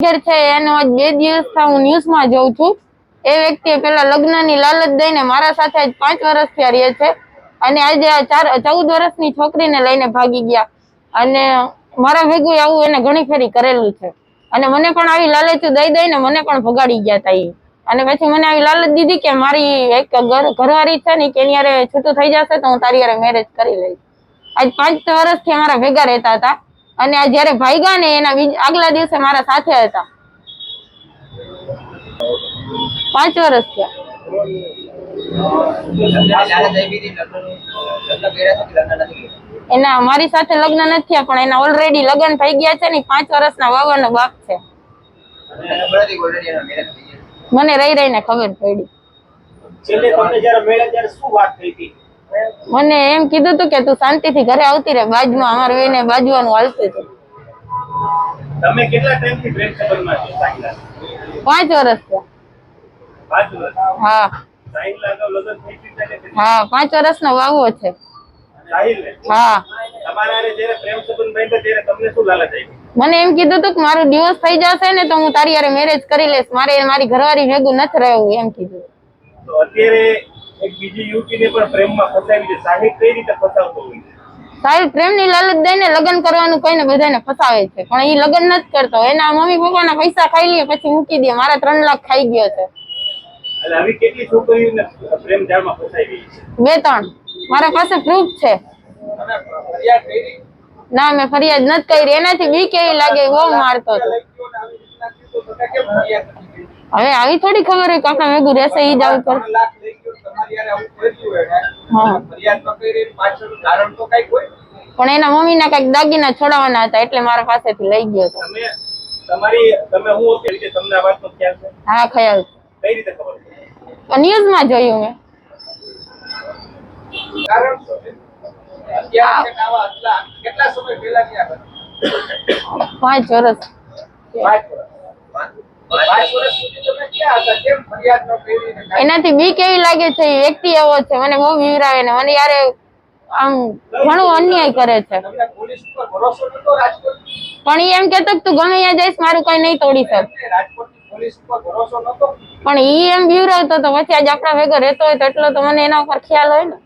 ઘેર છે એનો આજ 2 દિવસથી હું ન્યૂઝમાં જોઉં છું. એ વ્યક્તિએ પેલા લગ્નની લાલચ દઈને મારા સાથે આજ 5 વર્ષથી રહે છે અને આજે આ 14 વર્ષની છોકરીને લઈને ભાગી ગયા અને મારા ભેગું આવું એને ઘણી ફેરી કરેલું છે અને મને પણ આવી લાલચ દઈને મને પણ ભગાડી ગયા હતા ઈ. અને પછી મને આવી લાલચ દીધી કે મારી એક ઘરવાળી છે ને કે એની હારે છૂટું થઈ જશે તો હું તારી હારે મેરેજ કરી લઈશ. આજ 5 વર્ષથી અમારા ભેગા રહેતા હતા અને આ જ્યારે ભાગ્યા ને એના આગલા દિવસે મારા સાથે હતા. 5 વર્ષ થયા. એના મારી સાથે લગ્ન નથી થયા પણ એના ઓલરેડી લગ્ન થઈ ગયા છે ને 5 વર્ષના વાવાનો બાપ છે. મને રહી રહીને ખબર પડી. મને એમ કીધું હતું કે તું શાંતિથી ઘરે આવતી રહે, બાજુમાં અમારે એને બાજવાનું હાલતું હતું. તમે કેટલા ટાઈમથી પ્રેમ સંબંધમાં છો સાહિલા? 5 વર્ષ થયા. 5 વર્ષ? હા. સાહિલા નો લગ્ન થઈ ગયું છે? હા, 5 વર્ષનો વાવો છે. સાહિલ ને? હા. તમારા જ્યારે પ્રેમ સંબંધ બાંધ્યો ત્યારે તમને શું લાલચ આવી? મને એમ કીધું હતું કે મારું ડિવોર્સ થઈ જશે ને તો હું તારી હારે મેરેજ કરી લઈશ, મારે મારી ઘરવાળી ભેગું નથી રહેવું એમ કીધું. તો અત્યારે એક બીજી યુવતીને પણ પ્રેમમાં ફસાવી છે, સાહિલ કઈ રીતે ફસાવતો હોય છે? સાહિલ પ્રેમની લાલચ દઈને લગ્ન કરવાનું કહીને બધાને ફસાવે છે પણ એ લગ્ન નથી કરતો. એના મમ્મી પપ્પાના પૈસા ખાઈ લે પછી મૂકી દે. મારા 3 લાખ ખાઈ ગયો છે. એટલે આવી કેટલી છોકરીઓને પ્રેમ જાળમાં ફસાવી છે? 2-3 મારા પાસે પ્રૂફ છે. તમે ફરિયાદ કરી? ના, મેં ફરિયાદ નથી કરી. એનાથી બીક એવી લાગે બહુ મારતો હતો. હવે આવી થોડી ખબર હોય કે આપણે ભેગું રહેશે ઈ જ આવું કરે. પણ એના મમ્મીના કઈક દાગીના છોડાવવાના હતા એટલે મારા પાસેથી લઈ ગયો હતો. તમે હું હતી તમને આ વાતનો ખ્યાલ છે? હા, ખ્યાલ છે. કઈ રીતે ખબર? ન્યૂઝમાં જોયું મેં. કારણ શું છે? અત્યારે કેટલા સમય પહેલા 5 વર્ષ. 5 વર્ષ સુધી તમે ક્યાં હતા? કેમ ફરિયાદ ન કરી? એનાથી બીક એવી લાગે છે. એ વ્યક્તિ એવો છે, મને બહુ બીવરાવે ને મને યારે આમ ઘણું અન્યાય કરે છે. તમને પોલીસ ઉપર ભરોસો નતો રાજકોટ? પણ ઈ એમ કહેતો કે તું ગમે ત્યાં જઈશ મારું કઈ નહીં તોડી શક. રાજકોટની પોલીસ ઉપર ભરોસો નતો? પણ ઈ એમ બીવરાવતો તો પછી આજ આપણા ભેગો રહેતો હોય તો એટલો તો મને એના ઉપર ખ્યાલ હોય ને.